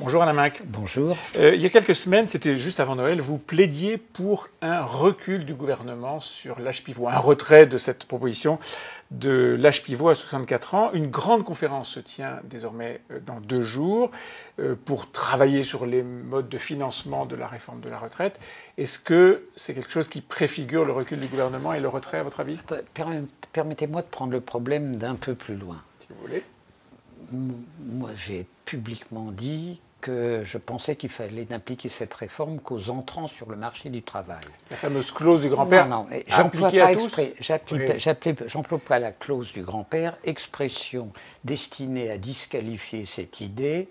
Bonjour Alain Minc. Bonjour. Il y a quelques semaines, c'était juste avant Noël, vous plaidiez pour un recul du gouvernement sur l'âge pivot, un retrait de cette proposition de l'âge pivot à 64 ans. Une grande conférence se tient désormais dans 2 jours pour travailler sur les modes de financement de la réforme de la retraite. Est-ce que c'est quelque chose qui préfigure le recul du gouvernement et le retrait, à votre avis? Permettez-moi de prendre le problème d'un peu plus loin. Si vous voulez. Moi, j'ai publiquement dit que je pensais qu'il fallait n'appliquer cette réforme qu'aux entrants sur le marché du travail. La fameuse clause du grand-père. Non, j'emploie pas exprès. J'emploie pas la clause du grand-père, expression destinée à disqualifier cette idée,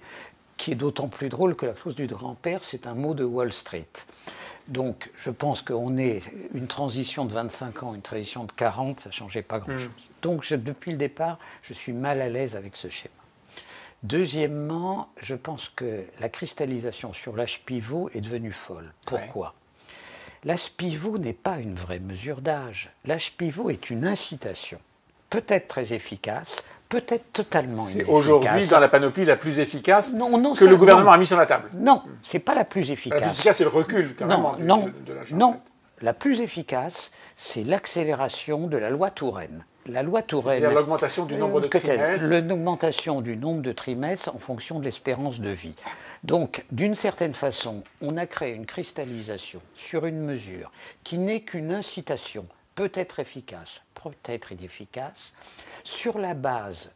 qui est d'autant plus drôle que la clause du grand-père, c'est un mot de Wall Street. Donc, je pense qu'on est une transition de 25 ans, une transition de 40, ça ne changeait pas grand-chose. Donc, depuis le départ, je suis mal à l'aise avec ce schéma. Deuxièmement, je pense que la cristallisation sur l'âge pivot est devenue folle. Pourquoi ? L'âge pivot n'est pas une vraie mesure d'âge. L'âge pivot est une incitation, peut-être très efficace, peut-être totalement inefficace. C'est aujourd'hui, dans la panoplie, la plus efficace que le gouvernement a mis sur la table. Non, ce n'est pas la plus efficace. La plus efficace, c'est le recul, carrément, de l'âge de retraite. La plus efficace, c'est l'accélération de la loi Touraine. La loi Touraine, c'est-à-dire l'augmentation du nombre de trimestres. L'augmentation du nombre de trimestres en fonction de l'espérance de vie. Donc, d'une certaine façon, on a créé une cristallisation sur une mesure qui n'est qu'une incitation, peut-être efficace, peut-être inefficace, sur la base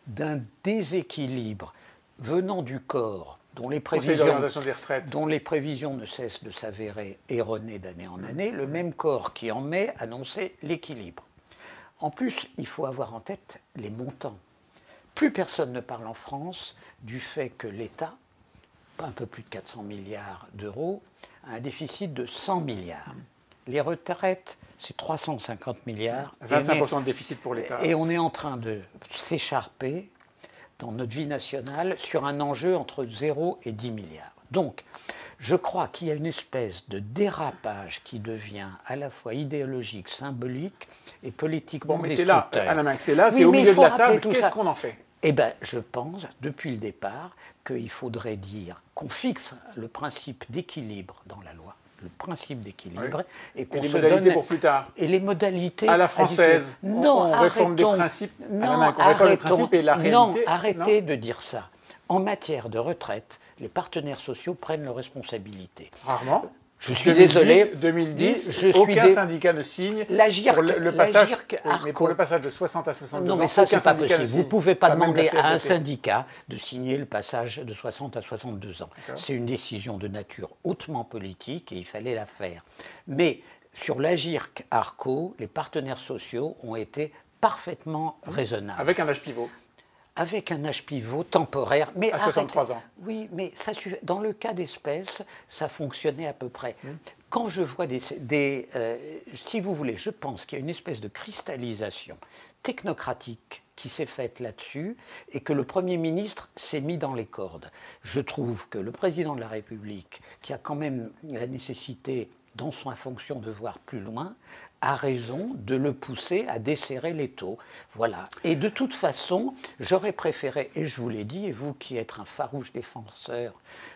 d'un déséquilibre venant du corps dont les prévisions ne cessent de s'avérer erronées d'année en année, le même corps qui en mai annonçait l'équilibre. En plus, il faut avoir en tête les montants. Plus personne ne parle en France du fait que l'État, un peu plus de 400 milliards d'euros, a un déficit de 100 milliards. Les retraites, c'est 350 milliards. 25% de déficit pour l'État. Et on est en train de s'écharper dans notre vie nationale sur un enjeu entre 0 et 10 milliards. Donc, je crois qu'il y a une espèce de dérapage qui devient à la fois idéologique, symbolique et politiquement destructeur. C'est là, Alain Minc, c'est au milieu de la table. Qu'est-ce qu'on en fait? Eh bien, je pense, depuis le départ, qu'il faudrait dire qu'on fixe le principe d'équilibre dans la loi, le principe d'équilibre, et qu'on les modalités pour plus tard. Et les modalités à la française. Non, on réforme des principes. Non, arrêtez de dire ça. En matière de retraite, les partenaires sociaux prennent leurs responsabilités. Rarement. Je suis désolé. 2010, aucun syndicat ne signe pour le passage, mais pour le passage de 60 à 62 ans. Non, mais ça, c'est pas possible. Vous ne pouvez pas demander à un syndicat de signer le passage de 60 à 62 ans. C'est une décision de nature hautement politique et il fallait la faire. Mais sur l'Agirc-Arrco, les partenaires sociaux ont été parfaitement raisonnables. Avec un âge pivot. Avec un âge pivot temporaire. Mais à 63 ans. Oui, mais ça suffit. Dans le cas d'espèce, ça fonctionnait à peu près. Quand je vois si vous voulez, je pense qu'il y a une espèce de cristallisation technocratique qui s'est faite là-dessus et que le Premier ministre s'est mis dans les cordes. Je trouve que le Président de la République, qui a quand même la nécessité dans sa fonction de voir plus loin, a raison de le pousser à desserrer l'étau. Voilà. Et de toute façon, j'aurais préféré, et je vous l'ai dit, et vous qui êtes un farouche défenseur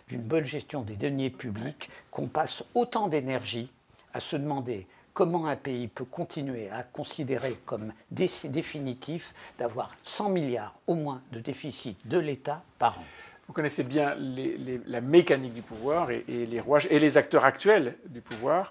d'une bonne gestion des deniers publics, qu'on passe autant d'énergie à se demander comment un pays peut continuer à considérer comme définitif d'avoir 100 milliards au moins de déficit de l'État par an. Vous connaissez bien la mécanique du pouvoir et les rouages et les acteurs actuels du pouvoir.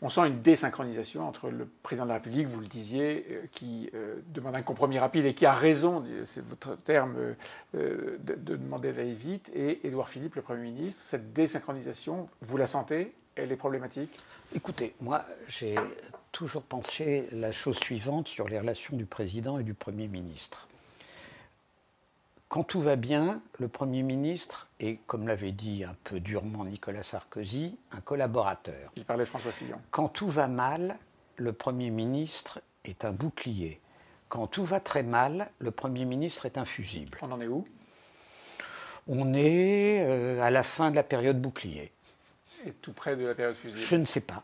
On sent une désynchronisation entre le président de la République, vous le disiez, qui demande un compromis rapide et qui a raison, c'est votre terme, de demander d'aller vite, et Édouard Philippe, le Premier ministre. Cette désynchronisation, vous la sentez? Elle est problématique? Écoutez, moi, j'ai toujours pensé la chose suivante sur les relations du président et du Premier ministre. Quand tout va bien, le Premier ministre est, comme l'avait dit un peu durement Nicolas Sarkozy, un collaborateur. Il parlait de François Fillon. Quand tout va mal, le Premier ministre est un bouclier. Quand tout va très mal, le Premier ministre est un fusible. On en est où? On est à la fin de la période bouclier. Et tout près de la période fusible? Je ne sais pas.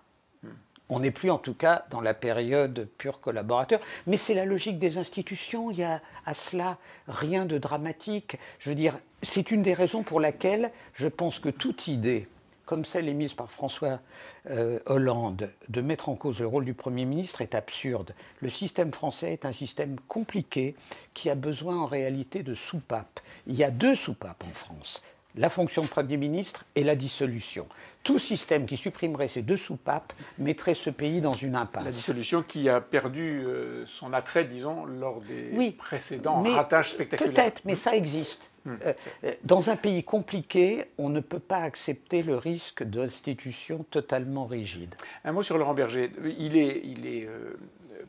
On n'est plus en tout cas dans la période pur collaborateur, mais c'est la logique des institutions, il y a à cela rien de dramatique. Je veux dire, c'est une des raisons pour laquelle je pense que toute idée, comme celle émise par François Hollande, de mettre en cause le rôle du Premier ministre est absurde. Le système français est un système compliqué qui a besoin en réalité de soupapes. Il y a 2 soupapes en France. La fonction de Premier ministre et la dissolution. Tout système qui supprimerait ces 2 soupapes mettrait ce pays dans une impasse. La dissolution qui a perdu son attrait, disons, lors des précédents ratages spectaculaires. Peut-être, mais ça existe. Dans un pays compliqué, on ne peut pas accepter le risque d'institutions totalement rigides. Un mot sur Laurent Berger. Il est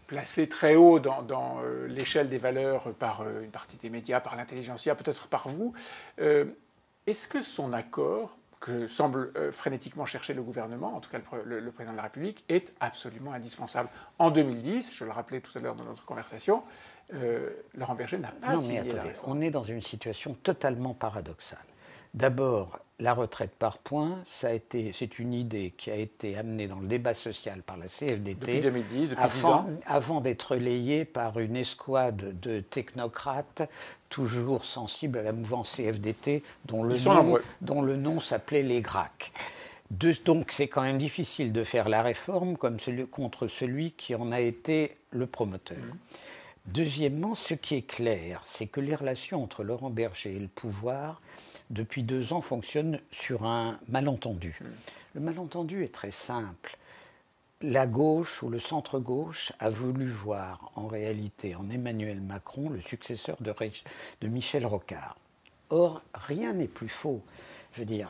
placé très haut dans l'échelle des valeurs par une partie des médias, par l'intelligentsia, peut-être par vous. Est-ce que son accord, que semble frénétiquement chercher le gouvernement, en tout cas le président de la République, est absolument indispensable? En 2010, je le rappelais tout à l'heure dans notre conversation, Laurent Berger n'a pas signé la réforme. On est dans une situation totalement paradoxale. D'abord, la retraite par points, c'est une idée qui a été amenée dans le débat social par la CFDT. Depuis 2010, depuis 10 ans. Avant d'être relayée par une escouade de technocrates toujours sensibles à la mouvance CFDT, dont le nom s'appelait les GRAC. Donc c'est quand même difficile de faire la réforme contre celui qui en a été le promoteur. Deuxièmement, ce qui est clair, c'est que les relations entre Laurent Berger et le pouvoir, depuis 2 ans, fonctionnent sur un malentendu. Le malentendu est très simple. La gauche ou le centre-gauche a voulu voir en réalité en Emmanuel Macron le successeur de Michel Rocard. Or, rien n'est plus faux. Je veux dire,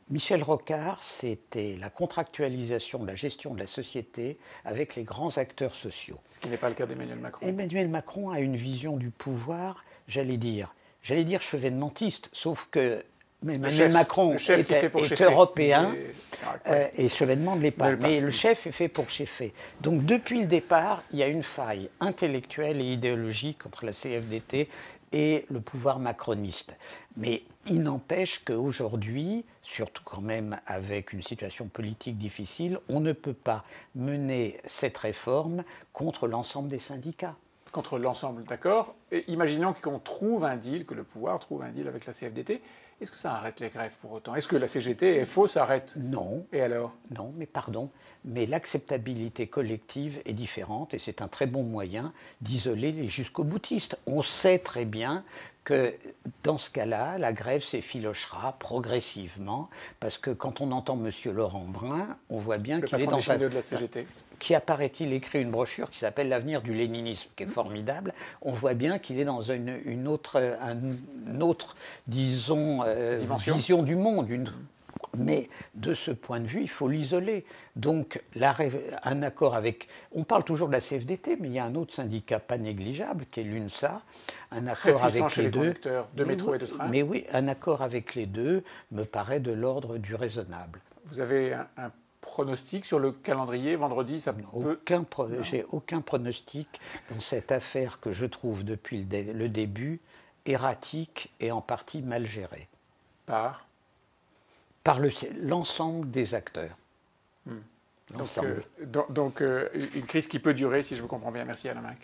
Michel Rocard, c'était la contractualisation de la gestion de la société avec les grands acteurs sociaux. Ce qui n'est pas le cas d'Emmanuel Macron. Emmanuel Macron a une vision du pouvoir, j'allais dire chevènementiste, sauf que Emmanuel Macron est européen et chevènement ne l'est pas. Mais le chef est fait pour cheffer. Donc depuis le départ, il y a une faille intellectuelle et idéologique entre la CFDT et le pouvoir macroniste. Mais il n'empêche qu'aujourd'hui, surtout quand même avec une situation politique difficile, on ne peut pas mener cette réforme contre l'ensemble des syndicats. Contre l'ensemble, d'accord. Et imaginons qu'on trouve un deal, que le pouvoir trouve un deal avec la CFDT. Est-ce que ça arrête les grèves pour autant? Est-ce que la CGT et FO s'arrête? Non. Et alors? Non, mais pardon. Mais l'acceptabilité collective est différente et c'est un très bon moyen d'isoler les jusqu'au-boutistes. On sait très bien que dans ce cas-là, la grève s'effilochera progressivement parce que quand on entend M. Laurent Brun, on voit bien qu'il est dans de la CGT. Qui a, paraît-il, écrit une brochure qui s'appelle L'avenir du léninisme, qui est formidable. On voit bien qu'il est dans une autre, disons, vision du monde. Mais de ce point de vue, il faut l'isoler. Donc, un accord avec... On parle toujours de la CFDT, mais il y a un autre syndicat pas négligeable, qui est l'UNSA. Un accord avec les deux... de métro et de train. Mais oui, un accord avec les deux me paraît de l'ordre du raisonnable. Vous avez un pronostic sur le calendrier? Vendredi, ça peut... J'ai aucun pronostic dans cette affaire que je trouve depuis le début erratique et en partie mal gérée. Par l'ensemble des acteurs. Donc, une crise qui peut durer, si je vous comprends bien. Merci Alain Minc.